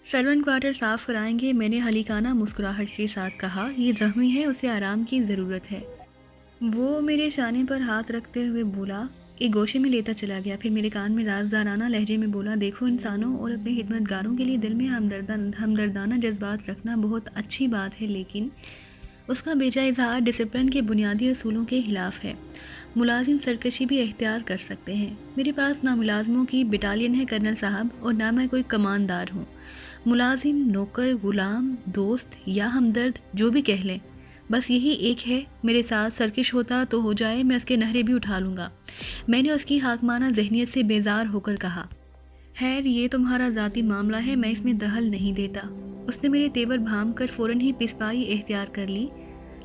Servant quarter صاف کرائیں گے؟ میں نے ہلیکانہ مسکراہٹ کے ساتھ کہا۔ یہ زخمی ہے، اسے آرام کی ضرورت ہے۔ وہ میرے شانے پر ہاتھ رکھتے ہوئے بولا، ایک گوشے میں لیتا چلا گیا، پھر میرے کان میں رازدارانہ لہجے میں بولا، دیکھو انسانوں اور اپنے خدمت گاروں کے لیے دل میں ہمدردانہ جذبات رکھنا بہت اچھی بات ہے، لیکن اس کا بیجا اظہار ڈسپلن کے بنیادی اصولوں کے خلاف ہے۔ ملازم سرکشی بھی اختیار کر سکتے ہیں۔ میرے پاس نہ ملازموں کی بٹالین ہے کرنل صاحب، اور نہ میں کوئی کماندار ہوں۔ ملازم، نوکر، غلام، دوست یا ہمدرد، جو بھی کہہ لیں، بس یہی ایک ہے۔ میرے ساتھ سرکش ہوتا تو ہو جائے، میں اس کے نہرے بھی اٹھا لوں گا۔ میں نے اس کی حاکمانہ ذہنیت سے بیزار ہو کر کہا، خیر یہ تمہارا ذاتی معاملہ ہے، میں اس میں دخل نہیں دیتا۔ اس نے میرے تیور بھام کر فوراً ہی پسپائی اختیار کر لی،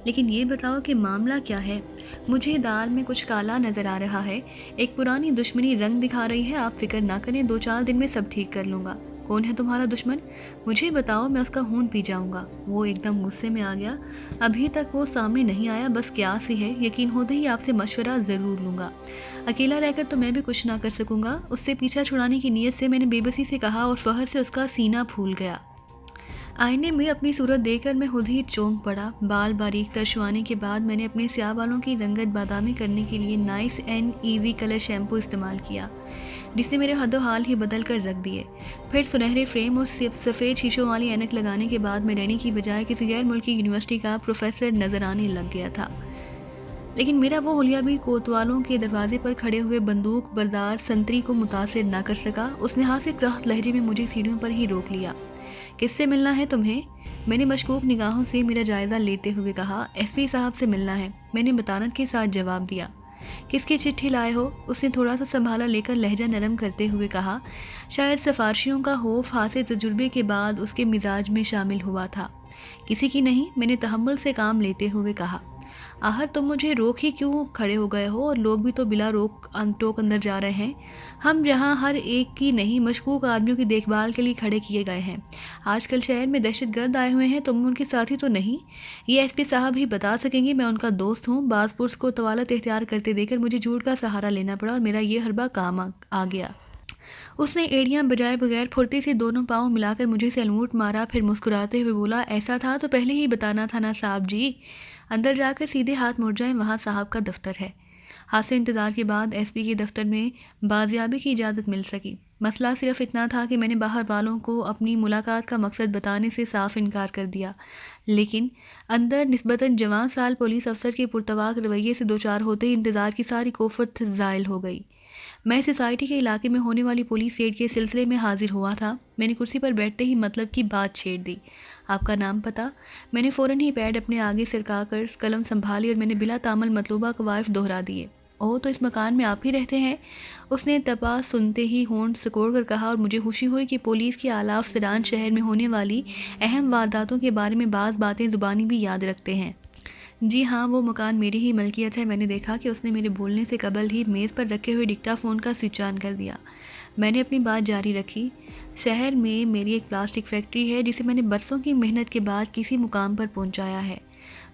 لیکن یہ بتاؤ کہ معاملہ کیا ہے؟ مجھے دال میں کچھ کالا نظر آ رہا ہے، ایک پرانی دشمنی رنگ دکھا رہی ہے۔ آپ فکر نہ کریں، 2-4 دن میں سب ٹھیک کر لوں گا۔ کون ہے تمہارا دشمن؟ مجھے بتاؤ، میں اس کا خون پی جاؤں گا۔ وہ ایک دم غصے میں آ گیا۔ ابھی تک وہ سامنے نہیں آیا، بس قیاس ہی ہے، یقین ہوتے ہی آپ سے مشورہ ضرور لوں گا۔ اکیلا رہ کر تو میں بھی کچھ نہ کر سکوں گا۔ اس سے پیچھا چھڑانے کی نیت سے میں نے بے بسی سے کہا، اور فخر سے اس کا سینہ پھول گیا۔ آئینے میں اپنی صورت دیکھ کر میں خود ہی چونک پڑا۔ بال باریک ترشوانے کے بعد میں نے اپنے سیاہ بالوں کی رنگت بادامی کرنے کے لیے nice and easy colour shampoo استعمال کیا، جس نے میرے حد و حال ہی بدل کر رکھ دیے۔ پھر سنہرے فریم اور سفید شیشوں والی اینک لگانے کے بعد میں ڈینی کی بجائے کسی غیر ملکی یونیورسٹی کا پروفیسر نظر آنے لگ گیا تھا۔ لیکن میرا وہ حلیہ بھی کوتوالوں کے دروازے پر کھڑے ہوئے بندوق بردار سنتری کو متاثر نہ کر سکا۔ اس نے ہاتھ سے کرخت لہجے میں مجھے سیڑھیوں پر ہی روک لیا۔ کس سے ملنا ہے تمہیں؟ میں نے مشکوک نگاہوں سے میرا جائزہ لیتے ہوئے کہا، ایس پی صاحب سے ملنا ہے، میں نے بطانت کے ساتھ جواب دیا۔ کس کی چٹھی لائے ہو؟ اس نے تھوڑا سا سنبھالا لے کر لہجہ نرم کرتے ہوئے کہا، شاید سفارشیوں کا خوف حاصل تجربے کے بعد اس کے مزاج میں شامل ہوا تھا۔ کسی کی نہیں، میں نے تحمل سے کام لیتے ہوئے کہا۔ آخر تم مجھے روک ہی کیوں کھڑے ہو گئے ہو؟ اور لوگ بھی تو بلا روک ٹوک اندر جا رہے ہیں۔ ہم جہاں ہر ایک کی نہیں، مشکوک آدمیوں کی دیکھ بھال کے لیے کھڑے کیے گئے ہیں۔ آج کل شہر میں دہشت گرد آئے ہوئے ہیں، تم ان کے ساتھی تو نہیں؟ یہ ایس پی صاحب ہی بتا سکیں گے، میں ان کا دوست ہوں۔ باز پرس کو طوالت اختیار کرتے دیکھ کر مجھے جھوٹ کا سہارا لینا پڑا، اور میرا یہ حربہ کام آ گیا۔ اس نے ایڑیاں بجائے بغیر پھرتی سے دونوں پاؤں ملا کر مجھے سلوٹ مارا، پھر مسکراتے ہوئے بولا، ایسا تھا تو پہلے ہی بتانا تھا نا صاحب جی۔ اندر جا کر سیدھے ہاتھ مڑ جائیں، وہاں صاحب کا دفتر ہے۔ حاصل انتظار کے بعد ایس پی کے دفتر میں بازیابی کی اجازت مل سکی۔ مسئلہ صرف اتنا تھا کہ میں نے باہر والوں کو اپنی ملاقات کا مقصد بتانے سے صاف انکار کر دیا، لیکن اندر نسبتاً جوان سال پولیس افسر کے پرتواق رویے سے دوچار ہوتے ہی انتظار کی ساری کوفت زائل ہو گئی۔ میں سوسائٹی کے علاقے میں ہونے والی پولیس ریڈ کے سلسلے میں حاضر ہوا تھا۔ میں نے کرسی پر بیٹھتے ہی مطلب کی بات چھیڑ دی۔ آپ کا نام پتہ؟ میں نے فوراً ہی پیڈ اپنے آگے سرکا کر قلم سنبھالی، اور میں نے بلا تعمل مطلوبہ قوائف دہرا دیے۔ اوہ، تو اس مکان میں آپ ہی رہتے ہیں؟ اس نے تپا سنتے ہی ہونٹ سکوڑ کر کہا، اور مجھے خوشی ہوئی کہ پولیس کے اعلیٰ افسران شہر میں ہونے والی اہم وارداتوں کے بارے میں بعض باتیں زبانی بھی یاد رکھتے ہیں۔ جی ہاں، وہ مکان میری ہی ملکیت ہے۔ میں نے دیکھا کہ اس نے میرے بولنے سے قبل ہی میز پر رکھے ہوئے ڈکٹا فون کا سوئچ آن کر دیا۔ میں نے اپنی بات جاری رکھی، شہر میں میری ایک پلاسٹک فیکٹری ہے جسے میں نے برسوں کی محنت کے بعد کسی مقام پر پہنچایا ہے۔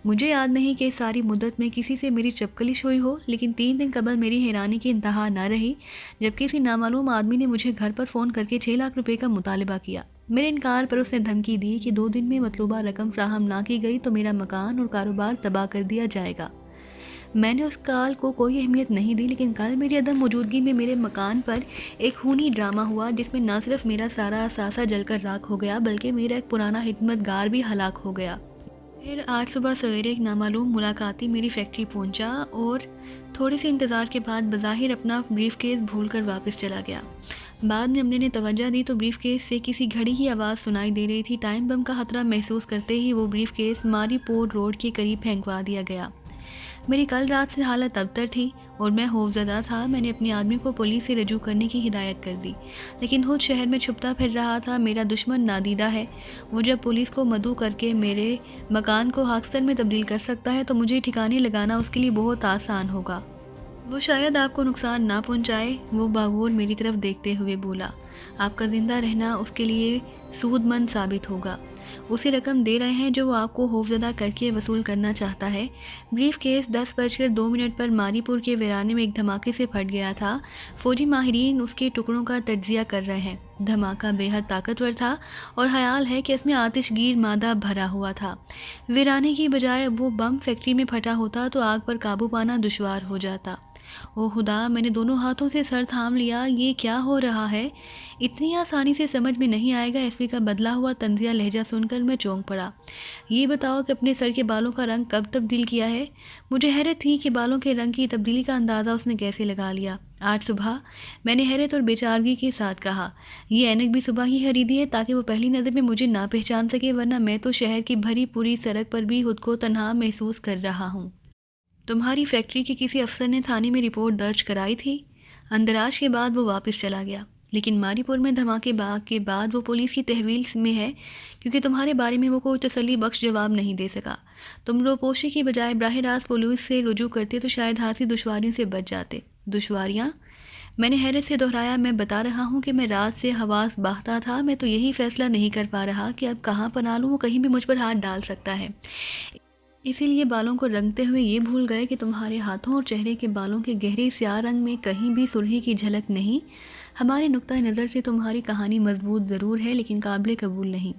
مجھے یاد نہیں کہ ساری مدت میں کسی سے میری چپکلش ہوئی ہو، لیکن 3 دن قبل میری حیرانی کی انتہا نہ رہی جب کسی نامعلوم آدمی نے مجھے گھر پر فون کر کے 6 لاکھ روپے کا مطالبہ کیا۔ میرے انکار پر اس نے دھمکی دی کہ 2 دن میں مطلوبہ رقم فراہم نہ کی گئی تو میرا مکان اور کاروبار تباہ کر دیا جائے گا۔ میں نے اس کال کو کوئی اہمیت نہیں دی، لیکن کل میری عدم موجودگی میں میرے مکان پر ایک خونی ڈرامہ ہوا، جس میں نہ صرف میرا سارا اثاثہ جل کر راکھ ہو گیا، بلکہ میرا ایک پرانا خدمت گار بھی ہلاک ہو گیا۔ پھر آج صبح سویرے ایک نامعلوم ملاقاتی میری فیکٹری پہنچا، اور تھوڑے سے انتظار کے بعد بظاہر اپنا بریف کیس بھول کر واپس چلا گیا۔ بعد میں ہم نے توجہ دی تو بریف کیس سے کسی گھڑی کی آواز سنائی دے رہی تھی۔ ٹائم بم کا خطرہ محسوس کرتے ہی وہ بریف کیس ماری پور روڈ کے قریب پھینکوا دیا گیا۔ میری کل رات سے حالت ابتر تھی اور میں خوفزدہ تھا۔ میں نے اپنے آدمی کو پولیس سے رجوع کرنے کی ہدایت کر دی، لیکن خود شہر میں چھپتا پھر رہا تھا۔ میرا دشمن نادیدہ ہے، وہ جب پولیس کو مدعو کر کے میرے مکان کو خاکستر میں تبدیل کر سکتا ہے تو مجھے ٹھکانے لگانا اس کے لیے بہت آسان ہوگا۔ وہ شاید آپ کو نقصان نہ پہنچائے، وہ باغور میری طرف دیکھتے ہوئے بولا۔ آپ کا زندہ رہنا اس کے لیے سود مند ثابت ہوگا۔ اسی رقم دے رہے ہیں جو وہ آپ کو خوفزدہ کر کے وصول کرنا چاہتا ہے۔ بریف کیس 10:02 پر ماری پور کے ویرانے میں ایک دھماکے سے پھٹ گیا تھا۔ فوجی ماہرین اس کے ٹکڑوں کا تجزیہ کر رہے ہیں۔ دھماکہ بے حد طاقتور تھا اور خیال ہے کہ اس میں آتش گیر مادہ بھرا ہوا تھا۔ ویرانے کی بجائے وہ بم فیکٹری میں پھٹا ہوتا تو آگ پر قابو پانا دشوار ہو جاتا۔ او خدا، میں نے دونوں ہاتھوں سے سر تھام لیا۔ یہ کیا ہو رہا ہے؟ اتنی آسانی سے سمجھ میں نہیں آئے گا۔ ایس پی کا بدلا ہوا طنزیہ لہجہ سن کر میں چونک پڑا۔ یہ بتاؤ کہ اپنے سر کے بالوں کا رنگ کب تبدیل کیا ہے؟ مجھے حیرت تھی کہ بالوں کے رنگ کی تبدیلی کا اندازہ اس نے کیسے لگا لیا۔ آج صبح، میں نے حیرت اور بے چارگی کے ساتھ کہا۔ یہ اینک بھی صبح ہی خریدی ہے تاکہ وہ پہلی نظر میں مجھے نہ پہچان سکے، ورنہ میں تو شہر کی بھری پوری سڑک پر بھی خود کو تنہا محسوس کر رہا ہوں۔ تمہاری فیکٹری کے کسی افسر نے تھانے میں رپورٹ درج کرائی تھی؟ اندراج کے بعد وہ واپس چلا گیا، لیکن ماری پور میں دھماکے کے بعد وہ پولیس کی تحویل میں ہے، کیونکہ تمہارے بارے میں وہ کوئی تسلی بخش جواب نہیں دے سکا۔ تم روپوشی کی بجائے براہ راست پولیس سے رجوع کرتے تو شاید حادثی دشواریوں سے بچ جاتے۔ دشواریاں؟ میں نے حیرت سے دہرایا۔ میں بتا رہا ہوں کہ میں رات سے حواس باختہ تھا۔ میں تو یہی فیصلہ نہیں کر پا رہا کہ اب کہاں پناہ لوں۔ وہ کہیں بھی مجھ پر ہاتھ ڈال سکتا ہے۔ اسی لیے بالوں کو رنگتے ہوئے یہ بھول گئے کہ تمہارے ہاتھوں اور چہرے کے بالوں کے گہرے سیاہ رنگ میں کہیں بھی سرخی کی جھلک نہیں۔ ہمارے نقطہ نظر سے تمہاری کہانی مضبوط ضرور ہے، لیکن قابل قبول نہیں۔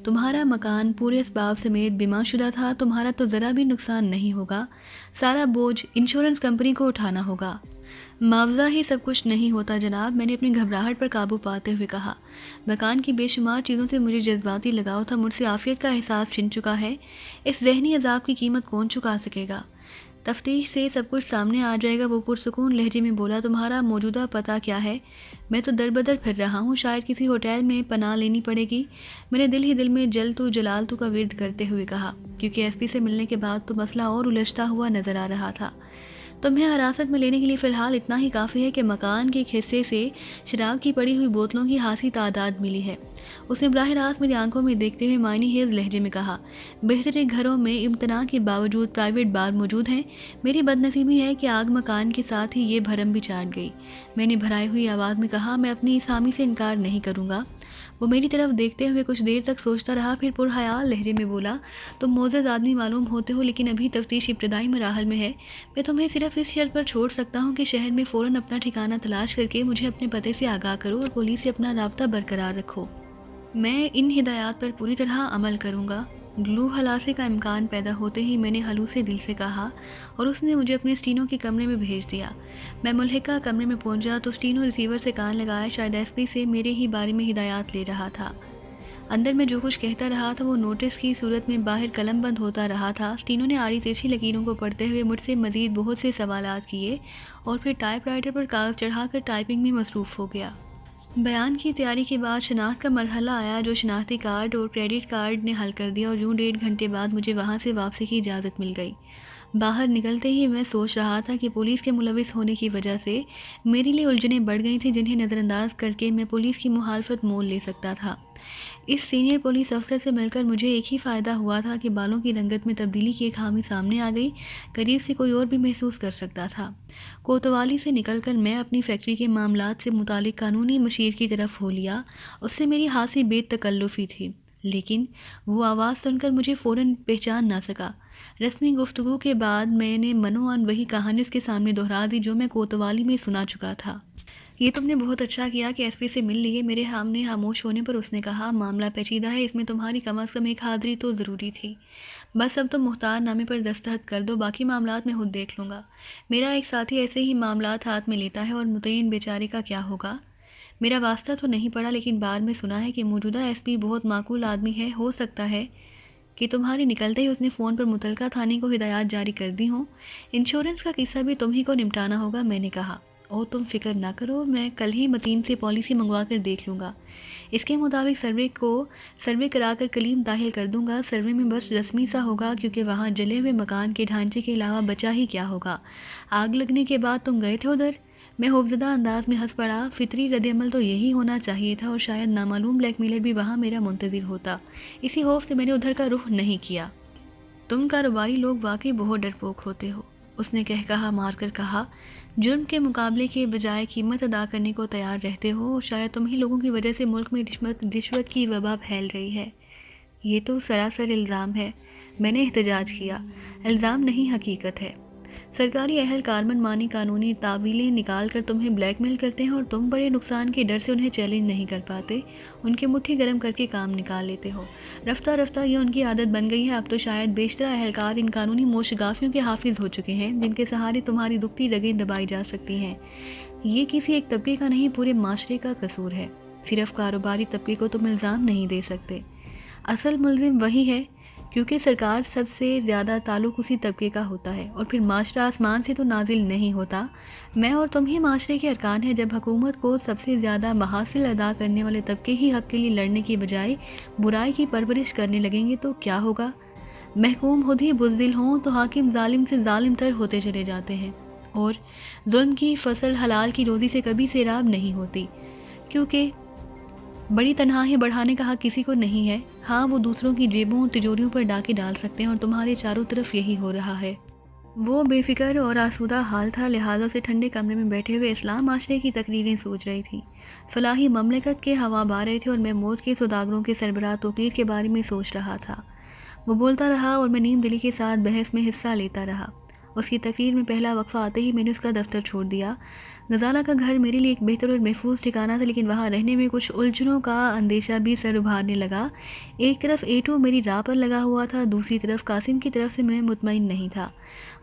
تمہارا مکان پورے اسباب سمیت بیمہ شدہ تھا۔ تمہارا تو ذرا بھی نقصان نہیں ہوگا۔ سارا بوجھ انشورنس کمپنی کو اٹھانا ہوگا۔ معاوضہ ہی سب کچھ نہیں ہوتا جناب، میں نے اپنی گھبراہٹ پر قابو پاتے ہوئے کہا۔ مکان کی بے شمار چیزوں سے مجھے جذباتی لگاؤ تھا، مجھ سے عافیت کا احساس چھن چکا ہے۔ اس ذہنی عذاب کی قیمت کون چکا سکے گا؟ تفتیش سے سب کچھ سامنے آ جائے گا، وہ پرسکون لہجے میں بولا۔ تمہارا موجودہ پتہ کیا ہے؟ میں تو در بدر پھر رہا ہوں، شاید کسی ہوٹل میں پناہ لینی پڑے گی۔ میں نے دل ہی دل میں جلالتو کا ورد کرتے ہوئے کہا، کیونکہ ایس پی سے ملنے کے بعد تو مسئلہ اور الجھتا ہوا نظر آ رہا تھا۔ تمہیں حراست میں لینے کے لیے فی الحال اتنا ہی کافی ہے کہ مکان کے ایک حصے سے شراب کی پڑی ہوئی بوتلوں کی خاصی تعداد ملی ہے۔ اس نے براہ راست میری آنکھوں میں دیکھتے ہوئے معنی خیز لہجے میں کہا۔ بہتر گھروں میں امتناع کے باوجود پرائیویٹ بار موجود ہیں۔ میری بد نصیبی ہے کہ آگ مکان کے ساتھ ہی یہ بھرم بھی چاٹ گئی۔ میں نے بھرائی ہوئی آواز میں کہا، میں اپنی اس حامی سے انکار نہیں کروں گا۔ وہ میری طرف دیکھتے ہوئے کچھ دیر تک سوچتا رہا، پھر پرخیال لہجے میں بولا، تم معزز آدمی معلوم ہوتے ہو، لیکن ابھی تفتیش ابتدائی مراحل میں ہے۔ میں تمہیں صرف اس شرط پر چھوڑ سکتا ہوں کہ شہر میں فوراً اپنا ٹھکانہ تلاش کر کے مجھے اپنے پتے سے آگاہ کرو اور پولیس سے اپنا رابطہ برقرار رکھو۔ میں ان ہدایات پر پوری طرح عمل کروں گا۔ گلو خلاصے کا امکان پیدا ہوتے ہی میں نے ہلو سے دل سے کہا اور اس نے مجھے اپنے اسٹینو کے کمرے میں بھیج دیا۔ میں ملحقہ کمرے میں پہنچا تو اسٹینو ریسیور سے کان لگائے شاید ایس پی سے میرے ہی بارے میں ہدایات لے رہا تھا۔ اندر میں جو کچھ کہتا رہا تھا وہ نوٹس کی صورت میں باہر قلم بند ہوتا رہا تھا۔ اسٹینو نے آڑی تیرچھی لکیروں کو پڑھتے ہوئے مجھ سے مزید بہت سے سوالات کیے اور پھر ٹائپ رائٹر پر کاغذ چڑھا کر ٹائپنگ میں مصروف ہو گیا۔ بیان کی تیاری کے بعد شناخت کا مرحلہ آیا، جو شناختی کارڈ اور کریڈٹ کارڈ نے حل کر دیا، اور یوں 1.5 گھنٹے بعد مجھے وہاں سے واپسی کی اجازت مل گئی۔ باہر نکلتے ہی میں سوچ رہا تھا کہ پولیس کے ملوث ہونے کی وجہ سے میرے لیے الجھنیں بڑھ گئی تھیں، جنہیں نظر انداز کر کے میں پولیس کی مخالفت مول لے سکتا تھا۔ اس سینئر پولیس افسر سے مل کر مجھے ایک ہی فائدہ ہوا تھا کہ بالوں کی رنگت میں تبدیلی کی ایک خامی سامنے آ گئی، قریب سے کوئی اور بھی محسوس کر سکتا تھا۔ کوتوالی سے نکل کر میں اپنی فیکٹری کے معاملات سے متعلق قانونی مشیر کی طرف ہو لیا۔ اس سے میری خاصی بے تکلفی تھی، لیکن وہ آواز سن کر مجھے فوراً پہچان نہ سکا۔ رسمی گفتگو کے بعد میں نے منوان وہی کہانی اس کے سامنے دہرا دی جو میں کوتوالی میں سنا چکا تھا۔ یہ تم نے بہت اچھا کیا کہ ایس پی سے مل لیے، میرے سامنے خاموش ہونے پر اس نے کہا۔ معاملہ پیچیدہ ہے، اس میں تمہاری کم از کم ایک حاضری تو ضروری تھی۔ بس اب تم مختار نامے پر دستخط کر دو، باقی معاملات میں خود دیکھ لوں گا۔ میرا ایک ساتھی ایسے ہی معاملات ہاتھ میں لیتا ہے اور متعین بیچارے کا کیا ہوگا؟ میرا واسطہ تو نہیں پڑا، لیکن بعد میں سنا ہے کہ موجودہ ایس پی بہت معقول آدمی ہے، ہو سکتا ہے کہ تمہارے نکلتے ہی اس نے فون پر متعلقہ تھانے کو ہدایات جاری کر دی ہوں۔ انشورنس کا قصہ بھی تم ہی کو نمٹانا ہوگا، میں نے کہا۔ او تم فکر نہ کرو، میں کل ہی متین سے پالیسی منگوا کر دیکھ لوں گا۔ اس کے مطابق سروے کرا کر کلیم داخل کر دوں گا۔ سروے میں بس رسمی سا ہوگا، کیونکہ وہاں جلے ہوئے مکان کے ڈھانچے کے علاوہ بچا ہی کیا ہوگا۔ آگ لگنے کے بعد تم گئے تھے ادھر؟ میں خوفزدہ انداز میں ہنس پڑا۔ فطری رد عمل تو یہی ہونا چاہیے تھا، اور شاید نامعلوم بلیک میلر بھی وہاں میرا منتظر ہوتا۔ اسی خوف سے میں نے ادھر کا رخ نہیں کیا۔ تم کاروباری لوگ واقعی بہت ڈرپوک ہوتے ہو، اس نے کہا مار کر کہا۔ جرم کے مقابلے کے بجائے قیمت ادا کرنے کو تیار رہتے ہو، اور شاید تم ہی لوگوں کی وجہ سے ملک میں رشوت کی وبا پھیل رہی ہے۔ یہ تو سراسر الزام ہے، میں نے احتجاج کیا۔ الزام نہیں، حقیقت ہے۔ سرکاری اہلکار منمانی قانونی تعویلیں نکال کر تمہیں بلیک میل کرتے ہیں اور تم بڑے نقصان کے ڈر سے انہیں چیلنج نہیں کر پاتے، ان کی مٹھی گرم کر کے کام نکال لیتے ہو۔ رفتہ رفتہ یہ ان کی عادت بن گئی ہے، اب تو شاید بیشتر اہلکار ان قانونی موشگافیوں کے حافظ ہو چکے ہیں جن کے سہارے تمہاری دکھتی رگیں دبائی جا سکتی ہیں۔ یہ کسی ایک طبقے کا نہیں، پورے معاشرے کا قصور ہے۔ صرف کاروباری طبقے کو تم الزام نہیں دے سکتے، اصل ملزم وہی ہے، کیونکہ سرکار سب سے زیادہ تعلق اسی طبقے کا ہوتا ہے، اور پھر معاشرہ آسمان سے تو نازل نہیں ہوتا۔ میں اور تم ہی معاشرے کے ارکان ہیں۔ جب حکومت کو سب سے زیادہ محاصل ادا کرنے والے طبقے ہی حق کے لیے لڑنے کی بجائے برائی کی پرورش کرنے لگیں گے تو کیا ہوگا؟ محکوم خود ہی بزدل ہوں تو حاکم ظالم سے ظالم تر ہوتے چلے جاتے ہیں، اور ظلم کی فصل حلال کی روزی سے کبھی سیراب نہیں ہوتی، کیونکہ بڑی تنہائی بڑھانے کا حق کسی کو نہیں ہے۔ ہاں، وہ دوسروں کی جیبوں اور تجوریوں پر ڈاکے ڈال سکتے ہیں، اور تمہارے چاروں طرف یہی ہو رہا ہے۔ وہ بے فکر اور آسودہ حال تھا، لہٰذا اسے ٹھنڈے کمرے میں بیٹھے ہوئے اسلام معاشرے کی تقریریں سوچ رہی تھی، فلاحی مملکت کے ہوا بار رہے تھے، اور میں موت کے سوداگروں کے سربراہ توقیر کے بارے میں سوچ رہا تھا۔ وہ بولتا رہا اور میں نیم دلی کے ساتھ بحث میں حصہ لیتا رہا۔ اس کی تقریر میں پہلا وقفہ آتے ہی میں نے اس کا دفتر چھوڑ دیا۔ غزالہ کا گھر میرے لیے ایک بہتر اور محفوظ ٹھکانہ تھا، لیکن وہاں رہنے میں کچھ الجھنوں کا اندیشہ بھی سر ابھارنے لگا۔ ایک طرف ایٹو میری راہ پر لگا ہوا تھا، دوسری طرف قاسم کی طرف سے میں مطمئن نہیں تھا۔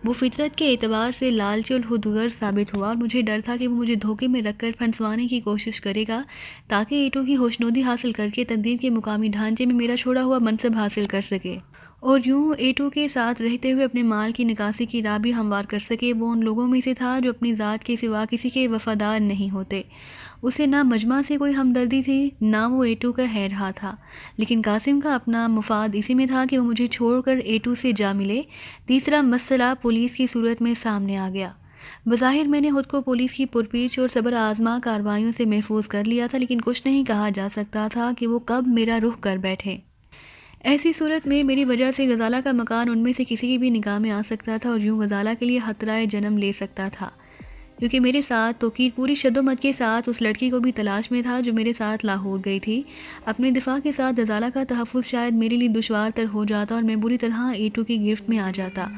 وہ فطرت کے اعتبار سے لالچی اور خودغرض ثابت ہوا، اور مجھے ڈر تھا کہ وہ مجھے دھوکے میں رکھ کر پھنسوانے کی کوشش کرے گا تاکہ ایٹو کی ہوشنودی حاصل کر کے تنظیم کے مقامی ڈھانچے میں میرا چھوڑا ہوا منصب حاصل کر سکے، اور یوں ایٹو کے ساتھ رہتے ہوئے اپنے مال کی نکاسی کی راہ بھی ہموار کر سکے۔ وہ ان لوگوں میں سے تھا جو اپنی ذات کے سوا کسی کے وفادار نہیں ہوتے۔ اسے نہ مجمع سے کوئی ہمدردی تھی، نہ وہ ایٹو کا خیرخواہ تھا، لیکن قاسم کا اپنا مفاد اسی میں تھا کہ وہ مجھے چھوڑ کر ایٹو سے جا ملے۔ تیسرا مسئلہ پولیس کی صورت میں سامنے آ گیا۔ بظاہر میں نے خود کو پولیس کی پرپیچ اور صبر آزما کارروائیوں سے محفوظ کر لیا تھا، لیکن کچھ نہیں کہا جا سکتا تھا کہ وہ کب میرا رخ کر بیٹھے۔ ایسی صورت میں میری وجہ سے غزالہ کا مکان ان میں سے کسی کی بھی نگاہ میں آ سکتا تھا، اور یوں غزالہ کے لیے خطرہ جنم لے سکتا تھا، کیونکہ میرے ساتھ توقیر پوری شدت کے ساتھ اس لڑکی کو بھی تلاش میں تھا جو میرے ساتھ لاہور گئی تھی۔ اپنے دفاع کے ساتھ غزالہ کا تحفظ شاید میرے لیے دشوار تر ہو جاتا اور میں بری طرح ایٹو کی گرفت میں آ جاتا،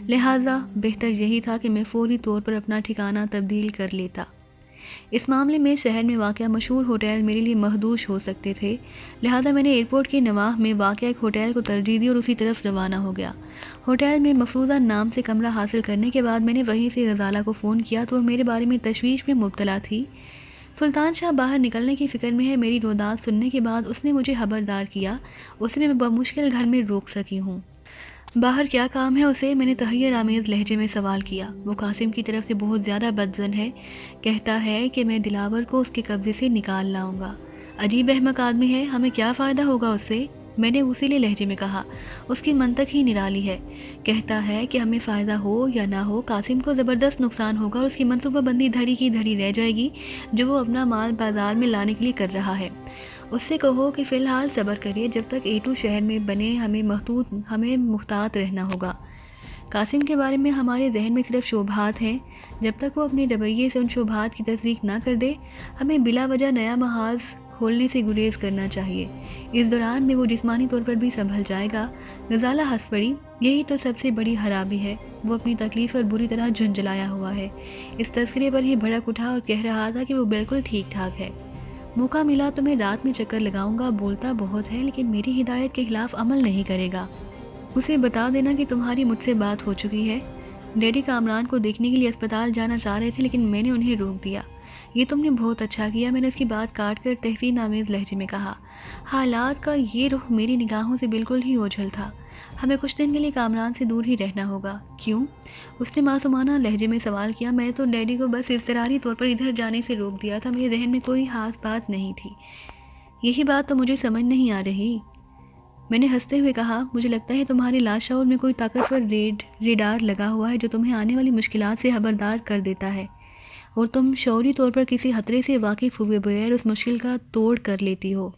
لہٰذا بہتر یہی تھا کہ میں فوری طور پر اپنا ٹھکانہ تبدیل کر لیتا۔ اس معاملے میں شہر میں واقع مشہور ہوٹل میرے لیے مخدوش ہو سکتے تھے، لہذا میں نے ایئرپورٹ کے نواح میں واقع ایک ہوٹل کو ترجیح دی اور اسی طرف روانہ ہو گیا۔ ہوٹل میں مفروضہ نام سے کمرہ حاصل کرنے کے بعد میں نے وہیں سے غزالہ کو فون کیا تو وہ میرے بارے میں تشویش میں مبتلا تھی۔ سلطان شاہ باہر نکلنے کی فکر میں ہے۔ میری روداد سننے کے بعد اس نے مجھے خبردار کیا، اسے میں بمشکل گھر میں روک سکی ہوں۔ باہر کیا کام ہے اسے؟ میں نے تحیر آمیز لہجے میں سوال کیا۔ وہ قاسم کی طرف سے بہت زیادہ بدظن ہے، کہتا ہے کہ میں دلاور کو اس کے قبضے سے نکال لاؤں گا۔ عجیب احمق آدمی ہے، ہمیں کیا فائدہ ہوگا اس سے؟ میں نے اصیلے لہجے میں کہا۔ اس کی منطق ہی نرالی ہے، کہتا ہے کہ ہمیں فائدہ ہو یا نہ ہو قاسم کو زبردست نقصان ہوگا اور اس کی منصوبہ بندی دھری کی دھری رہ جائے گی جو وہ اپنا مال بازار میں لانے کے لیے کر رہا ہے۔ اس سے کہو کہ فی الحال صبر کریے، جب تک ایٹو شہر میں بنے ہمیں محتاط رہنا ہوگا۔ قاسم کے بارے میں ہمارے ذہن میں صرف شبہات ہیں، جب تک وہ اپنے رویے سے ان شبہات کی تصدیق نہ کر دے ہمیں بلا وجہ نیا محاذ کھولنے سے گریز کرنا چاہیے۔ اس دوران میں وہ جسمانی طور پر بھی سنبھل جائے گا۔ غزالہ ہنس پڑی۔ یہی تو سب سے بڑی خرابی ہے، وہ اپنی تکلیف پر بری طرح جھنجھلایا ہوا ہے۔ اس تذکرے پر ہی بھڑک اٹھا اور کہہ رہا تھا کہ وہ بالکل ٹھیک ٹھاک ہے۔ موقع ملا تو میں رات میں چکر لگاؤں گا، بولتا بہت ہے لیکن میری ہدایت کے خلاف عمل نہیں کرے گا۔ اسے بتا دینا کہ تمہاری مجھ سے بات ہو چکی ہے۔ ڈیڈی کامران کو دیکھنے کے لیے اسپتال جانا چاہ رہے تھے، لیکن میں نے انہیں روک دیا۔ یہ تم نے بہت اچھا کیا، میں نے اس کی بات کاٹ کر تحسین آمیز لہجے میں کہا۔ حالات کا یہ رخ میری نگاہوں سے بالکل ہی اوجھل تھا۔ ہمیں کچھ دن کے لیے کامران سے دور ہی رہنا ہوگا۔ کیوں؟ اس نے معصومانہ لہجے میں سوال کیا۔ میں تو ڈیڈی کو بس اضطراری طور پر ادھر جانے سے روک دیا تھا، میرے ذہن میں کوئی خاص بات نہیں تھی۔ یہی بات تو مجھے سمجھ نہیں آ رہی، میں نے ہنستے ہوئے کہا۔ مجھے لگتا ہے تمہارے لاشعور میں کوئی طاقتور ریڈار لگا ہوا ہے جو تمہیں آنے والی مشکلات سے خبردار کر دیتا ہے، اور تم شعوری طور پر کسی خطرے سے واقف ہوئے بغیر اس مشکل کا توڑ کر لیتی ہو۔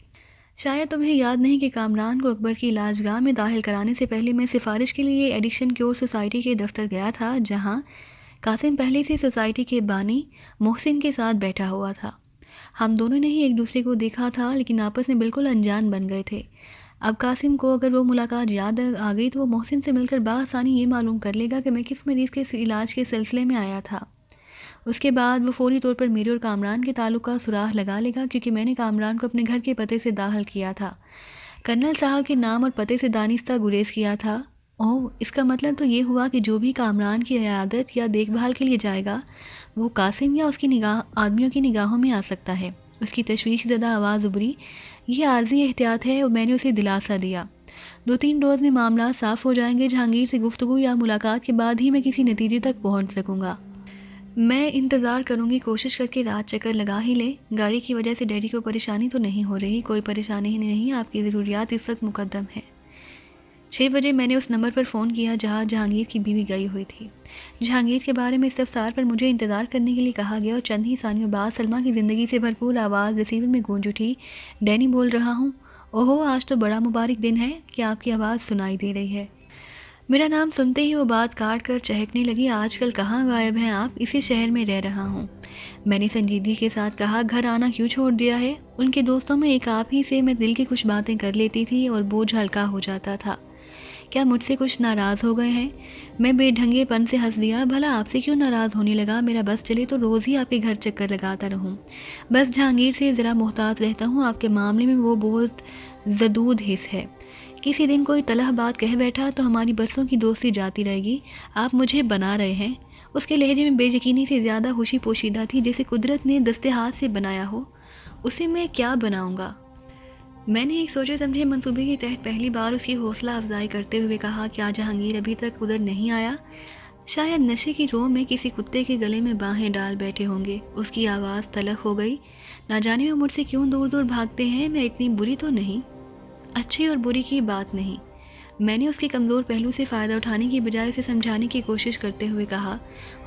شاید تمہیں یاد نہیں کہ کامران کو اکبر کی علاج گاہ میں داخل کرانے سے پہلے میں سفارش کے لیے ایڈکشن کیور سوسائٹی کے دفتر گیا تھا، جہاں قاسم پہلے سے سوسائٹی کے بانی محسن کے ساتھ بیٹھا ہوا تھا۔ ہم دونوں نے ہی ایک دوسرے کو دیکھا تھا، لیکن آپس میں بالکل انجان بن گئے تھے۔ اب قاسم کو اگر وہ ملاقات یاد آ گئی تو وہ محسن سے مل کر بآسانی یہ معلوم کر لے گا کہ میں کس مریض کے علاج کے سلسلے میں آیا تھا۔ اس کے بعد وہ فوری طور پر میرے اور کامران کے تعلق کا سراغ لگا لے گا، کیونکہ میں نے کامران کو اپنے گھر کے پتے سے داخل کیا تھا، کرنل صاحب کے نام اور پتے سے دانستہ گریز کیا تھا۔ اوہ، اس کا مطلب تو یہ ہوا کہ جو بھی کامران کی عیادت یا دیکھ بھال کے لیے جائے گا وہ قاسم یا اس کی آدمیوں کی نگاہوں میں آ سکتا ہے۔ اس کی تشویش زدہ آواز ابھری۔ یہ عارضی احتیاط ہے، اور میں نے اسے دلاسا دیا۔ 2-3 روز میں معاملات صاف ہو جائیں گے۔ جہانگیر سے گفتگو یا ملاقات کے بعد ہی میں کسی نتیجے تک پہنچ سکوں گا۔ میں انتظار کروں گی، کوشش کر کے رات چکر لگا ہی لیں۔ گاڑی کی وجہ سے ڈیڈی کو پریشانی تو نہیں ہو رہی؟ کوئی پریشانی ہی نہیں، آپ کی ضروریات اس وقت مقدم ہیں۔ 6 بجے میں نے اس نمبر پر فون کیا جہاں جہانگیر کی بیوی گئی ہوئی تھی۔ جہانگیر کے بارے میں استفسار پر مجھے انتظار کرنے کے لیے کہا گیا، اور چند ہی ثانیوں بعد سلمیٰ کی زندگی سے بھرپور آواز ریسیور میں گونج اٹھی۔ ڈینی بول رہا ہوں۔ اوہو، آج تو بڑا مبارک دن ہے کہ آپ کی آواز سنائی دے رہی ہے۔ میرا نام سنتے ہی وہ بات کاٹ کر چہکنے لگی۔ آج کل کہاں غائب ہیں آپ؟ اسی شہر میں رہ رہا ہوں، میں نے سنجیدگی کے ساتھ کہا۔ گھر آنا کیوں چھوڑ دیا ہے؟ ان کے دوستوں میں ایک آپ ہی سے میں دل کی کچھ باتیں کر لیتی تھی اور بوجھ ہلکا ہو جاتا تھا۔ کیا مجھ سے کچھ ناراض ہو گئے ہیں؟ میں بے ڈھنگے پن سے ہنس دیا۔ بھلا آپ سے کیوں ناراض ہونے لگا؟ میرا بس چلے تو روز ہی آپ کے گھر چکر لگاتا رہوں۔ بس جہانگیر سے ذرا محتاط رہتا ہوں، آپ کے معاملے میں وہ بہت زدود حس ہے۔ کسی دن کوئی تلخ بات کہہ بیٹھا تو ہماری برسوں کی دوستی جاتی رہے گی۔ آپ مجھے بنا رہے ہیں؟ اس کے لہجے میں بے یقینی سے زیادہ خوشی پوشیدہ تھی، جیسے قدرت نے دستے ہاتھ سے بنایا ہو۔ اسے میں کیا بناؤں گا؟ میں نے ایک سوچے سمجھے منصوبے کے تحت پہلی بار اس کی حوصلہ افزائی کرتے ہوئے کہا، کیا جہانگیر ابھی تک ادھر نہیں آیا؟ شاید نشے کی رو میں کسی کتے کے گلے میں باہیں ڈال بیٹھے ہوں گے۔ اس کی آواز تلخ ہو گئی۔ نہ جانے وہ مجھ سے کیوں دور دور بھاگتے ہیں؟ میں اتنی بری تو نہیں؟ اچھی اور بری کی بات نہیں، میں نے اس کے کمزور پہلو سے فائدہ اٹھانے کی بجائے اسے سمجھانے کی کوشش کرتے ہوئے کہا،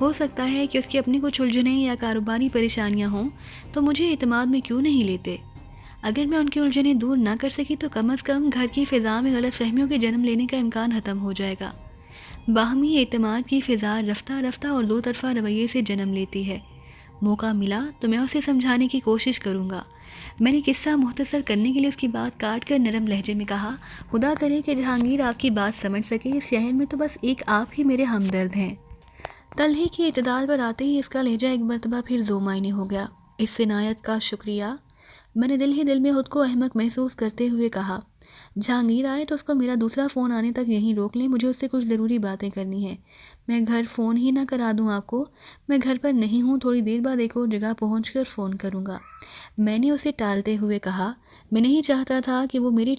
ہو سکتا ہے کہ اس کی اپنی کچھ الجھنیں یا کاروباری پریشانیاں ہوں، تو مجھے اعتماد میں کیوں نہیں لیتے؟ اگر میں ان کی الجھنیں دور نہ کر سکی تو کم از کم گھر کی فضا میں غلط فہمیوں کے جنم لینے کا امکان ختم ہو جائے گا۔ باہمی اعتماد کی فضا رفتہ رفتہ اور دو طرفہ رویے سے جنم لیتی ہے۔ موقع ملا تو میں اسے سمجھانے کی کوشش کروں گا۔ میں نے قصہ مختصر کرنے کے لیے اس کی بات کاٹ کر نرم لہجے میں کہا، خدا کرے کہ جہانگیر آپ کی بات سمجھ سکے، اس شہر میں تو بس ایک آپ ہی میرے ہمدرد ہیں۔ تلہی کی اعتدال پر آتے ہی اس کا لہجہ ایک مرتبہ پھر دو معنی ہو گیا۔ اس عنایت کا شکریہ، میں نے دل ہی دل میں خود کو احمق محسوس کرتے ہوئے کہا۔ جہانگیر آئے تو اس کو میرا دوسرا فون آنے تک یہیں روک لیں، مجھے اس سے کچھ ضروری باتیں کرنی ہیں۔ میں گھر فون ہی نہ کرا دوں آپ کو؟ میں گھر پر نہیں ہوں، تھوڑی دیر بعد ایک اور جگہ پہنچ کر فون کروں گا، میں نے اسے ٹالتے ہوئے کہا۔ میں نہیں چاہتا تھا کہ وہ میرے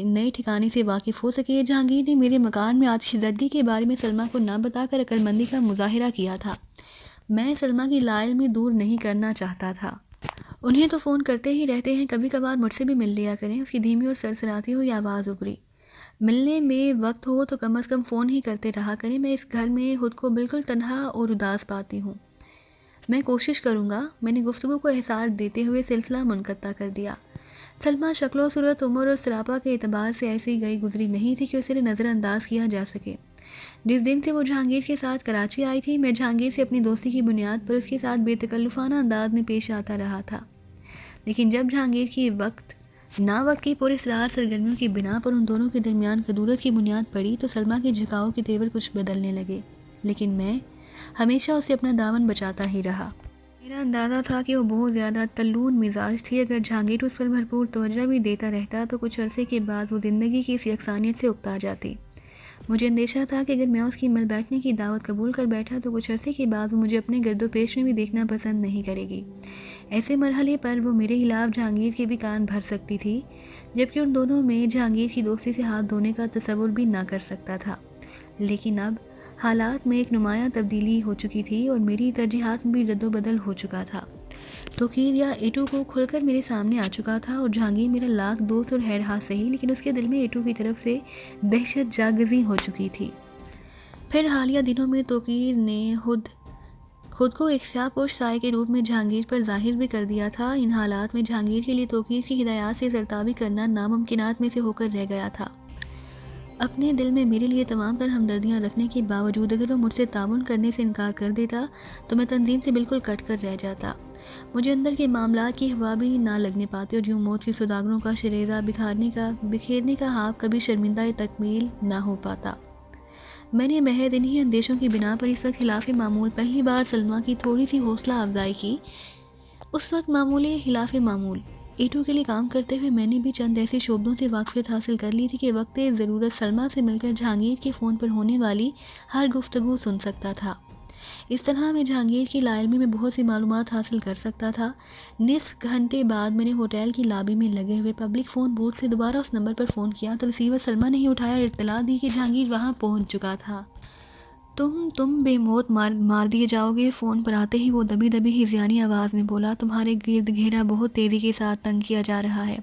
نئے ٹھکانے سے واقف ہو سکے۔ جہانگیر نے میرے مکان میں آتش زدگی کے بارے میں سلمیٰ کو نہ بتا کر عقلمندی کا مظاہرہ کیا تھا۔ میں سلمیٰ کی لا علمی دور نہیں کرنا چاہتا تھا۔ انہیں تو فون کرتے ہی رہتے ہیں، کبھی کبھار مجھ سے بھی مل لیا کریں۔ اس کی دھیمی اور سرسراتی ہوئی آواز ابھری۔ ملنے میں وقت ہو تو کم از کم فون ہی کرتے رہا کریں، میں اس گھر میں خود کو بالکل تنہا اور اداس پاتی ہوں۔ میں کوشش کروں گا، میں نے گفتگو کو احساس دیتے ہوئے سلسلہ منقطع کر دیا۔ سلمیٰ شکل و صورت، عمر اور سراپا کے اعتبار سے ایسی گئی گزری نہیں تھی کہ اسے نظر انداز کیا جا سکے۔ جس دن سے وہ جہانگیر کے ساتھ کراچی آئی تھی، میں جہانگیر سے اپنی دوستی کی بنیاد پر اس کے ساتھ بے تکلفانہ انداز میں پیش آتا رہا تھا، لیکن جب جہانگیر کی وقت کی پراسرار سرگرمیوں کی بنا پر ان دونوں کے درمیان کدورت کی بنیاد پڑی تو سلمیٰ کے جھکاؤ کے تیور کچھ بدلنے لگے، لیکن میں ہمیشہ اسے اپنا دامن بچاتا ہی رہا۔ میرا اندازہ تھا کہ وہ بہت زیادہ تلون مزاج تھی۔ اگر جہانگیر اس پر بھرپور توجہ بھی دیتا رہتا تو کچھ عرصے کے بعد وہ زندگی کی اس یکسانیت سے اکتا جاتی۔ مجھے اندیشہ تھا کہ اگر میں اس کی مل بیٹھنے کی دعوت قبول کر بیٹھا تو کچھ عرصے کے بعد وہ مجھے اپنے گرد و پیش میں بھی دیکھنا پسند نہیں کرے گی۔ ایسے مرحلے پر وہ میرے خلاف جہانگیر کے بھی کان بھر سکتی تھی، جبکہ ان دونوں میں جہانگیر کی دوستی سے ہاتھ دھونے کا تصور بھی نہ کر سکتا تھا۔ لیکن اب حالات میں ایک نمایاں تبدیلی ہو چکی تھی اور میری ترجیحات میں بھی رد و بدل ہو چکا تھا۔ توقیر یا ایٹو کو کھل کر میرے سامنے آ چکا تھا، اور جہانگیر میرا لاکھ دوست اور خیرخواہ صحیح، لیکن اس کے دل میں ایٹو کی طرف سے دہشت جاگزی ہو چکی تھی۔ پھر حالیہ دنوں میں توقیر نے خود کو ایک سیاہ پوش سائے کے روپ میں جہانگیر پر ظاہر بھی کر دیا تھا۔ ان حالات میں جہانگیر کے لیے توقیر کی ہدایات سے سرتابی کرنا ناممکنات میں سے ہو کر رہ گیا تھا۔ اپنے دل میں میرے لیے تمام تر ہمدردیاں رکھنے کے باوجود اگر وہ مجھ سے تعاون کرنے سے انکار کر دیتا تو میں تنظیم سے بالکل کٹ کر رہ جاتا۔ مجھے اندر کے معاملات کی ہوا بھی نہ لگنے پاتی اور یوں موت کی سوداگروں کا شریزہ بکھیرنے کا ہاف کبھی شرمندہ تکمیل نہ ہو پاتا۔ میں نے محض انہی اندیشوں کی بنا پر اس وقت خلاف معمول پہلی بار سلمیٰ کی تھوڑی سی حوصلہ افزائی کی۔ اس وقت معمولی خلاف معمول ایٹو کے لیے کام کرتے ہوئے میں نے بھی چند ایسی شعبوں سے واقفیت حاصل کر لی تھی کہ وقت ضرورت سلمیٰ سے مل کر جہانگیر کے فون پر ہونے والی ہر گفتگو سن سکتا تھا۔ اس طرح میں جہانگیر کی لا علمی میں بہت سی معلومات حاصل کر سکتا تھا۔ نصف گھنٹے بعد میں نے ہوٹل کی لابی میں لگے ہوئے پبلک فون بوتھ سے دوبارہ اس نمبر پر فون کیا تو ریسیور سلمیٰ نے ہی اٹھایا اور اطلاع دی کہ جہانگیر وہاں پہنچ چکا تھا۔ تم بے موت مار دیے جاؤ گے۔ فون پر آتے ہی وہ دبی دبی ہزیانی آواز میں بولا، تمہارے گرد گھیرا بہت تیزی کے ساتھ تنگ کیا جا رہا ہے۔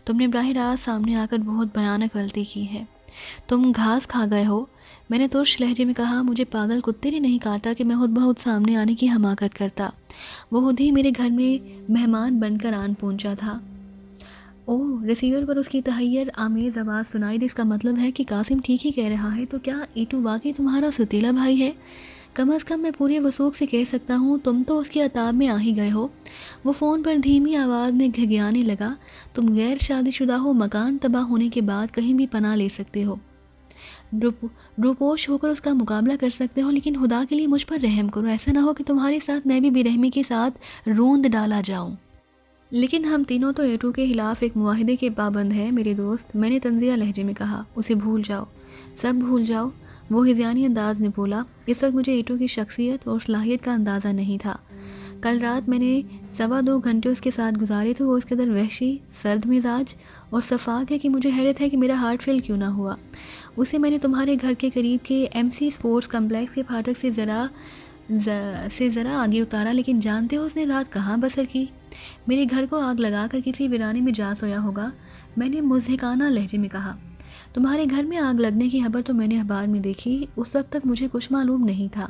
تم نے براہ راست سامنے آ کر بہت بھیانک غلطی کی ہے۔ تم گھاس کھا گئے ہو۔ میں نے ترش لہجے میں کہا، مجھے پاگل کتے نے نہیں کاٹا کہ میں خود بہت سامنے آنے کی حماقت کرتا۔ وہ خود ہی میرے گھر میں مہمان بن کر آن پہنچا تھا۔ اوہ! ریسیور پر اس کی تحیر آمیز آواز سنائی دی، اس کا مطلب ہے کہ قاسم ٹھیک ہی کہہ رہا ہے، تو کیا ایٹو واقعی تمہارا ستیلا بھائی ہے؟ کم از کم میں پورے وثوق سے کہہ سکتا ہوں تم تو اس کے عتاب میں آ ہی گئے ہو۔ وہ فون پر دھیمی آواز میں گھگیانے لگا، تم غیر شادی شدہ ہو، مکان تباہ ہونے کے بعد کہیں بھی پناہ لے سکتے ہو، روپوش ہو کر اس کا مقابلہ کر سکتے ہو، لیکن خدا کے لیے مجھ پر رحم کرو، ایسا نہ ہو کہ تمہارے ساتھ میں بھی بے رحمی کے ساتھ روند ڈالا جاؤں۔ لیکن ہم تینوں تو ایٹو کے خلاف ایک معاہدے کے پابند ہیں میرے دوست، میں نے طنزیہ لہجے میں کہا، اسے بھول جاؤ، سب بھول جاؤ۔ وہ ہذیانی انداز میں بولا، اس وقت مجھے ایٹو کی شخصیت اور صلاحیت کا اندازہ نہیں تھا۔ کل رات میں نے 2.25 گھنٹے اس کے ساتھ گزارے تھے، وہ اس قدر وحشی، سرد مزاج اور شفاق ہے کہ مجھے حیرت ہے کہ میرا ہارٹ فیل کیوں نہ ہوا۔ اسے میں نے تمہارے گھر کے قریب کے ایم سی اسپورٹس کمپلیکس کے پھاٹک سے ذرا آگے اتارا، لیکن جانتے ہو اس نے رات کہاں بسر کی؟ میرے گھر کو آگ لگا کر کسی ویرانے میں جا سویا ہوگا، میں نے مضحکانہ لہجے میں کہا۔ تمہارے گھر میں آگ لگنے کی خبر تو میں نے اخبار میں دیکھی، اس وقت تک مجھے کچھ معلوم نہیں تھا۔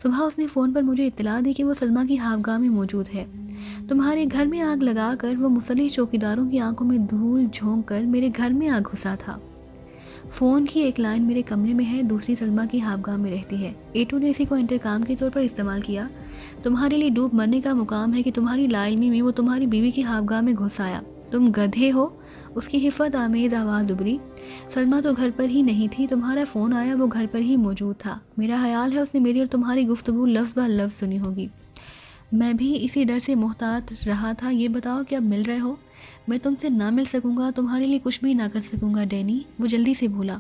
صبح اس نے فون پر مجھے اطلاع دی کہ وہ سلمیٰ کی خوابگاہ میں موجود ہے۔ تمہارے گھر میں آگ لگا کر وہ مسلح چوکیداروں کی آنکھوں میں دھول جھونک کر میرے گھر میں آ گھسا تھا۔ فون کی ایک لائن میرے کمرے میں ہے، دوسری سلمیٰ کی خوابگاہ میں رہتی ہے۔ ایٹو نے اسی کو انٹرکام کے طور پر استعمال کیا۔ تمہارے لیے ڈوب مرنے کا مقام ہے کہ تمہاری لا علمی میں وہ تمہاری بیوی کی خوابگاہ میں گھس آیا۔ تم گدھے ہو۔ اس کی حفت آمیز آواز ابری۔ سلمیٰ تو گھر پر ہی نہیں تھی، تمہارا فون آیا، وہ گھر پر ہی موجود تھا۔ میرا خیال ہے اس نے میری اور تمہاری گفتگو لفظ بہ لفظ سنی ہوگی۔ میں بھی اسی ڈر سے محتاط رہا تھا۔ یہ بتاؤ کہ اب مل رہے ہو؟ میں تم سے نہ مل سکوں گا، تمہارے لیے کچھ بھی نہ کر سکوں گا ڈینی، وہ جلدی سے بولا۔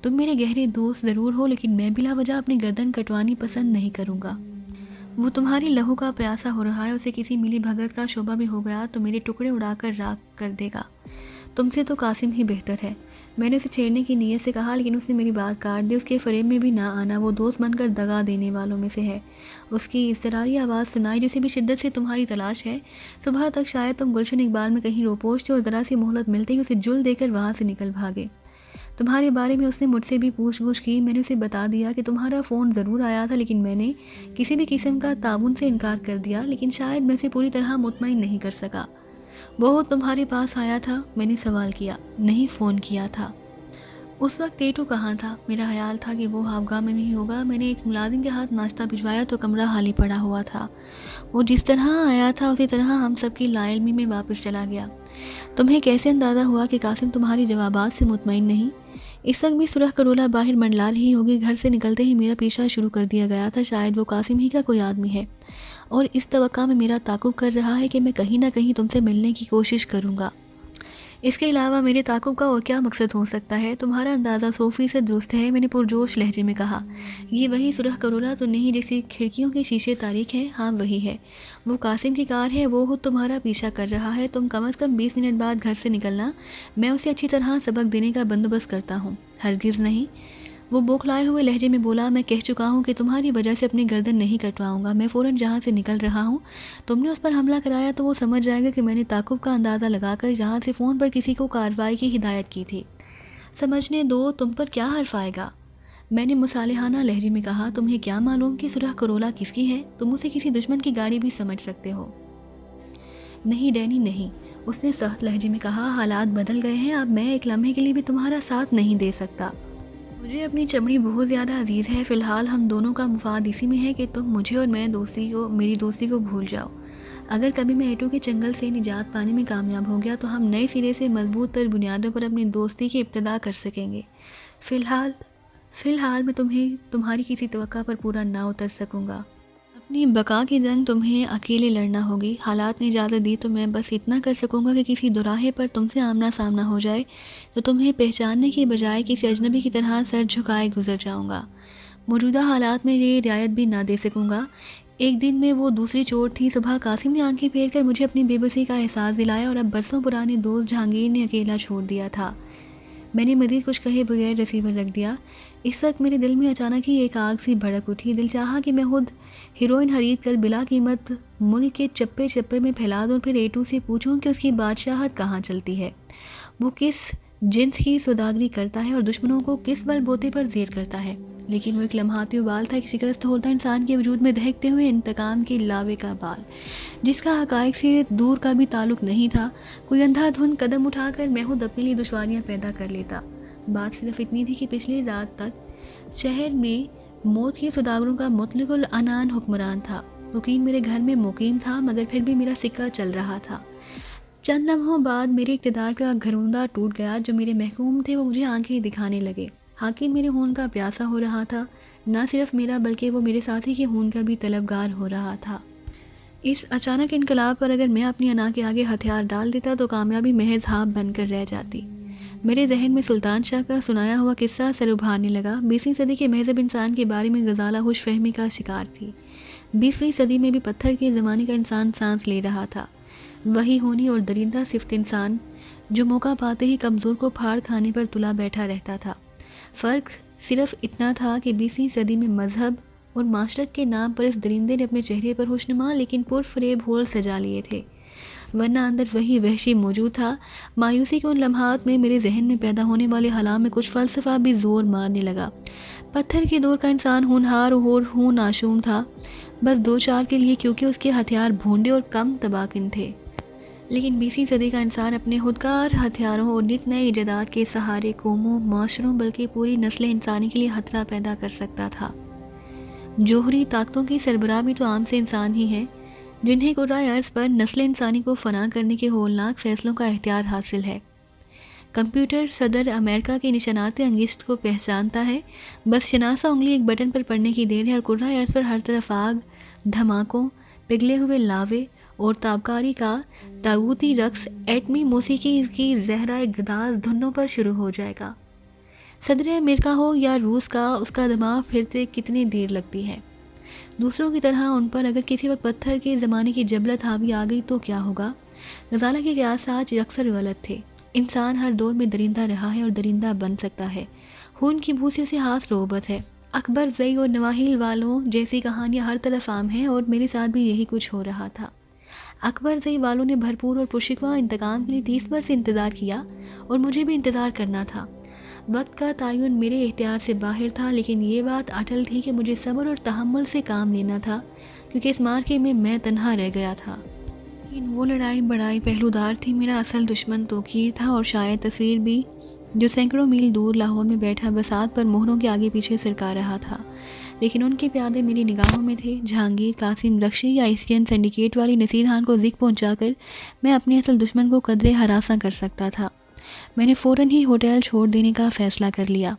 تم میرے گہرے دوست ضرور ہو، لیکن میں بلا وجہ اپنی گردن کٹوانی پسند نہیں کروں گا۔ وہ تمہاری لہو کا پیاسا ہو رہا ہے، اسے کسی ملی بھگت کا شعبہ بھی ہو گیا تو میرے ٹکڑے اڑا کر راکھ کر دے گا۔ تم سے تو قاسم ہی بہتر ہے۔ میں نے اسے چھیڑنے کی نیت سے کہا، لیکن اس نے میری بات کاٹ دی۔ اس کے فریب میں بھی نہ آنا، وہ دوست بن کر دغا دینے والوں میں سے ہے۔ اس کی اضطراری آواز سنائی، جسے بھی شدت سے تمہاری تلاش ہے۔ صبح تک شاید تم گلشن اقبال میں کہیں روپوش تھے اور ذرا سی مہلت ملتے ہی اسے جل دے کر وہاں سے نکل بھاگے۔ تمہارے بارے میں اس نے مجھ سے بھی پوچھ گچھ کی۔ میں نے اسے بتا دیا کہ تمہارا فون ضرور آیا تھا، لیکن میں نے کسی بھی قسم کا تعاون سے انکار کر دیا، لیکن شاید میں اسے پوری طرح مطمئن نہیں کر سکا۔ وہ تمہارے پاس آیا تھا؟ میں نے سوال کیا۔ نہیں، فون کیا تھا۔ اس وقت ایٹو کہاں تھا؟ میرا خیال تھا کہ وہ خوابگاہ میں بھی ہوگا۔ میں نے ایک ملازم کے ہاتھ ناشتہ بھجوایا تو کمرہ خالی پڑا ہوا تھا۔ وہ جس طرح آیا تھا اسی طرح ہم سب کی لا علمی میں واپس چلا گیا۔ تمہیں کیسے اندازہ ہوا کہ قاسم تمہاری جوابات سے مطمئن نہیں؟ اس وقت بھی سرخ کرولا باہر منڈلا رہی ہوگی۔ گھر سے نکلتے ہی میرا پیچھا شروع کر دیا گیا تھا، شاید وہ قاسم ہی کا کوئی آدمی ہے اور اس توقع میں میرا تعاقب کر رہا ہے کہ میں کہیں نہ کہیں تم سے ملنے کی کوشش کروں گا۔ اس کے علاوہ میرے تعاقب کا اور کیا مقصد ہو سکتا ہے؟ تمہارا اندازہ 100% درست ہے، میں نے پرجوش لہجے میں کہا۔ یہ وہی سرخ کرولا تو نہیں جس کی کھڑکیوں کے شیشے تاریک ہیں؟ ہاں وہی ہے۔ وہ قاسم کی کار ہے، وہ خود تمہارا پیچھا کر رہا ہے۔ تم کم از کم 20 منٹ بعد گھر سے نکلنا، میں اسے اچھی طرح سبق دینے کا بندوبست کرتا ہوں۔ ہرگز نہیں، وہ بوکھلائے ہوئے لہجے میں بولا، میں کہہ چکا ہوں کہ تمہاری وجہ سے اپنی گردن نہیں کٹواؤں گا۔ میں فوراً جہاں سے نکل رہا ہوں۔ تم نے اس پر حملہ کرایا تو وہ سمجھ جائے گا کہ میں نے تعاقب کا اندازہ لگا کر یہاں سے فون پر کسی کو کارروائی کی ہدایت کی تھی۔ سمجھنے دو، تم پر کیا حرف آئے گا؟ میں نے مصالحانہ لہجے میں کہا، تمہیں کیا معلوم کہ سرخ کرولا کس کی ہے؟ تم اسے کسی دشمن کی گاڑی بھی سمجھ سکتے ہو۔ نہیں ڈینی نہیں، اس نے سخت لہجے میں کہا، حالات بدل گئے ہیں، اب میں ایک لمحے کے لیے بھی تمہارا ساتھ نہیں دے سکتا۔ مجھے اپنی چمڑی بہت زیادہ عزیز ہے۔ فی الحال ہم دونوں کا مفاد اسی میں ہے کہ تم مجھے اور میری دوستی کو بھول جاؤ۔ اگر کبھی میں ایٹو کے چنگل سے نجات پانے میں کامیاب ہو گیا تو ہم نئے سرے سے مضبوط تر بنیادوں پر اپنی دوستی کی ابتدا کر سکیں گے۔ فی الحال میں تمہاری کسی توقع پر پورا نہ اتر سکوں گا۔ اپنی بقا کی جنگ تمہیں اکیلے لڑنا ہوگی۔ حالات نے اجازت دی تو میں بس اتنا کر سکوں گا کہ کسی دوراہے پر تم سے آمنا سامنا ہو جائے تو تمہیں پہچاننے کی بجائے کسی اجنبی کی طرح سر جھکائے گزر جاؤں گا۔ موجودہ حالات میں یہ رعایت بھی نہ دے سکوں گا۔ ایک دن میں وہ دوسری چوٹ تھی۔ صبح قاسم نے آنکھیں پھیر کر مجھے اپنی بے بسی کا احساس دلایا اور اب برسوں پرانے دوست جہانگیر نے اکیلا چھوڑ دیا تھا۔ میں نے مزید کچھ کہے بغیر ریسیور رکھ دیا۔ اس وقت میرے دل میں اچانک ہی ایک آگ سی بھڑک اٹھی۔ دل چاہا کہ میں خود ہیروئن خرید کر بلا قیمت ملک کے چپے چپے میں پھیلا دوں، پھر ایٹو سے پوچھوں کہ اس کی بادشاہت کہاں چلتی ہے، وہ کس جنس کی سوداگری کرتا ہے اور دشمنوں کو کس بل بوتے پر زیر کرتا ہے۔ لیکن وہ ایک لمحاتی ابال تھا، ایک شکست ہوتا انسان کے وجود میں دہکتے ہوئے انتقام کے لاوے کا بال، جس کا حقائق سے دور کا بھی تعلق نہیں تھا۔ کوئی اندھا دھند قدم اٹھا کر میں خود اپنے لیے دشواریاں پیدا کر لیتا۔ بات صرف اتنی تھی کہ پچھلی رات تک شہر میں موت کے سوداگروں کا مطلق العنان حکمران تھا۔ یقین میرے گھر میں مقیم تھا، مگر پھر بھی میرا سکہ چل رہا تھا۔ چند لمحوں بعد میرے اقتدار کا گھروندہ ٹوٹ گیا۔ جو میرے محکوم تھے وہ مجھے آنکھیں دکھانے لگے۔ حاکم میرے خون کا پیاسا ہو رہا تھا، نہ صرف میرا بلکہ وہ میرے ساتھی کے خون کا بھی طلبگار ہو رہا تھا۔ اس اچانک انقلاب پر اگر میں اپنی انا کے آگے ہتھیار ڈال دیتا تو کامیابی محض ہاں بن کر رہ جاتی۔ میرے ذہن میں سلطان شاہ کا سنایا ہوا قصہ سر ابھارنے لگا۔ 20ویں صدی کے مہذب انسان کے بارے میں غزالہ خوش فہمی کا شکار تھی۔ 20ویں صدی میں بھی پتھر کے زمانے کا انسان سانس لے رہا تھا، وہی ہونی اور درندہ صفت انسان جو موقع پاتے ہی کمزور کو پھاڑ کھانے پر تلا بیٹھا رہتا تھا۔ فرق صرف اتنا تھا کہ 20ویں صدی میں مذہب اور معاشرت کے نام پر اس درندے نے اپنے چہرے پر خوشنما لیکن پرفریب ہول سجا لیے تھے، ورنہ اندر وہی وحشی موجود تھا۔ مایوسی کے ان لمحات میں میرے ذہن میں پیدا ہونے والے خلا میں کچھ فلسفہ بھی زور مارنے لگا۔ پتھر کے دور کا انسان ہونہار اور خون آشوم تھا، بس دو چار کے لیے، کیونکہ اس کے ہتھیار بھونڈے اور کم تباکن تھے۔ لیکن 20ویں صدی کا انسان اپنے خودکار ہتھیاروں اور نت نئے ایجادات کے سہارے قوموں، معاشروں بلکہ پوری نسل انسانی کے لیے خطرہ پیدا کر سکتا تھا۔ جوہری طاقتوں کی سربراہ بھی تو عام سے انسان ہی ہیں، جنہیں کرۂ ارض پر نسل انسانی کو فنا کرنے کے ہولناک فیصلوں کا اختیار حاصل ہے۔ کمپیوٹر صدر امریکہ کے نشانات انگشت کو پہچانتا ہے، بس شناسہ انگلی ایک بٹن پر پڑنے کی دیر ہے اور کرۂ ارض پر ہر طرف آگ، دھماکوں، پگھلے ہوئے لاوے اور تابکاری کا طاغوتی رقص ایٹمی موسیقی کی زہرائے گداز دھنوں پر شروع ہو جائے گا۔ صدر امریکہ ہو یا روس کا، اس کا دماغ پھرتے کتنی دیر لگتی ہے۔ دوسروں کی طرح ان پر اگر کسی وقت پتھر کے زمانے کی جبلت حاوی آ گئی تو کیا ہوگا؟ غزالہ کے قیاسات اکثر غلط تھے۔ انسان ہر دور میں درندہ رہا ہے اور درندہ بن سکتا ہے۔ خون کی بوسیوں سے خاص رغبت ہے۔ اکبر زئی اور نواحل والوں جیسی کہانیاں ہر طرف عام ہیں اور میرے ساتھ بھی یہی کچھ ہو رہا تھا۔ اکبر زئی والوں نے بھرپور اور پرشکوہ انتقام کے لیے 30 برس انتظار کیا اور مجھے بھی انتظار کرنا تھا۔ وقت کا تعین میرے اختیار سے باہر تھا، لیکن یہ بات اٹل تھی کہ مجھے صبر اور تحمل سے کام لینا تھا، کیونکہ اس مارکے میں تنہا رہ گیا تھا۔ لیکن وہ لڑائی بڑائی پہلودار تھی۔ میرا اصل دشمن توقیر تھا اور شاید تصویر بھی، جو سینکڑوں میل دور لاہور میں بیٹھا بساط پر مہروں کے آگے پیچھے سرکا رہا تھا۔ لیکن ان کے پیادے میری نگاہوں میں تھے۔ جہانگیر، قاسم رخشی یا ایشین سنڈیکیٹ والی نصیر خان کو ذک پہنچا کر میں اپنے اصل دشمن کو قدرے ہراساں کر سکتا تھا۔ میں نے فوراً ہی ہوٹل چھوڑ دینے کا فیصلہ کر لیا۔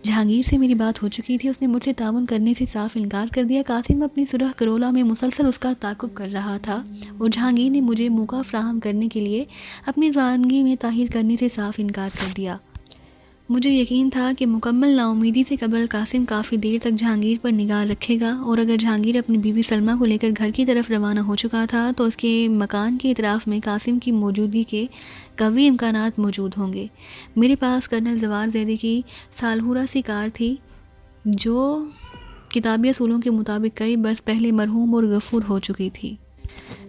جہانگیر سے میری بات ہو چکی تھی، اس نے مجھ سے تعاون کرنے سے صاف انکار کر دیا۔ قاسم اپنی سرخ کرولا میں مسلسل اس کا تعاقب کر رہا تھا اور جہانگیر نے مجھے موقع فراہم کرنے کے لیے اپنی روانگی میں تاخیر کرنے سے صاف انکار کر دیا۔ مجھے یقین تھا کہ مکمل نا امیدی سے قبل قاسم کافی دیر تک جہانگیر پر نگاہ رکھے گا، اور اگر جہانگیر اپنی بیوی سلمیٰ کو لے کر گھر کی طرف روانہ ہو چکا تھا تو اس کے مکان کے اطراف میں قاسم کی موجودگی کے قوی امکانات موجود ہوں گے۔ میرے پاس کرنل زوار زیدی کی سالہورہ سی کار تھی، جو کتابی اصولوں کے مطابق کئی برس پہلے مرحوم اور غفور ہو چکی تھی۔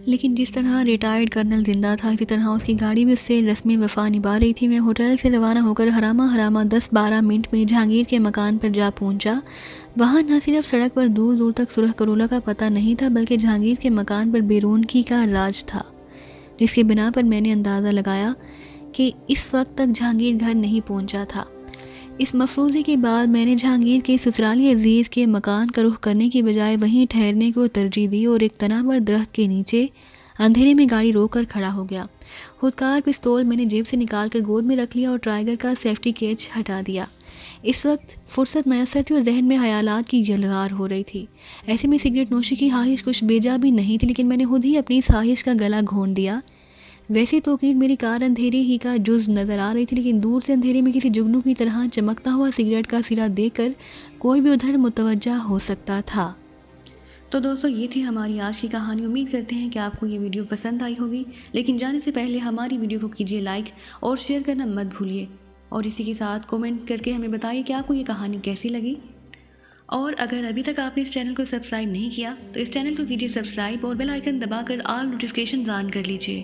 لیکن جس طرح ریٹائرڈ کرنل زندہ تھا، اسی طرح اس کی گاڑی بھی اس سے رسم وفا نبھا رہی تھی۔ میں ہوٹل سے روانہ ہو کر حرامہ 10-12 منٹ میں جہانگیر کے مکان پر جا پہنچا۔ وہاں نہ صرف سڑک پر دور دور تک سرخ کرولا کا پتہ نہیں تھا، بلکہ جہانگیر کے مکان پر بے رونقی کا راج تھا، جس کی بنا پر میں نے اندازہ لگایا کہ اس وقت تک جہانگیر گھر نہیں پہنچا تھا۔ اس مفروضے کے بعد میں نے جہانگیر کے سسرالی عزیز کے مکان کا رخ کرنے کی بجائے وہیں ٹھہرنے کو ترجیح دی اور ایک تناور درخت کے نیچے اندھیرے میں گاڑی روک کر کھڑا ہو گیا۔ خودکار پستول میں نے جیب سے نکال کر گود میں رکھ لیا اور ٹائیگر کا سیفٹی کیچ ہٹا دیا۔ اس وقت فرصت میسر تھی اور ذہن میں خیالات کی یلغار ہو رہی تھی۔ ایسے میں سگریٹ نوشی کی خواہش کچھ بیجا بھی نہیں تھی، لیکن میں نے خود ہی اپنی اس خواہش کا گلا گھونٹ دیا۔ ویسے توقیر میری کار اندھیرے ہی کا جز نظر آ رہی تھی، لیکن دور سے اندھیرے میں کسی جگنو کی طرح چمکتا ہوا سگریٹ کا سرا دیکھ کر کوئی بھی ادھر متوجہ ہو سکتا تھا۔ تو دوستو، یہ تھی ہماری آج کی کہانی۔ امید کرتے ہیں کہ آپ کو یہ ویڈیو پسند آئی ہوگی، لیکن جانے سے پہلے ہماری ویڈیو کو کیجیے لائک اور شیئر کرنا مت بھولیے، اور اسی کے ساتھ کومنٹ کر کے ہمیں بتائیے کہ آپ کو یہ کہانی کیسی لگی۔ اور اگر ابھی تک آپ نے اس چینل کو سبسکرائب نہیں کیا تو اس چینل کو کیجیے سبسکرائب اور بیل آئیکن دبا کر آل نوٹیفیکیشن آن کر لیجیے۔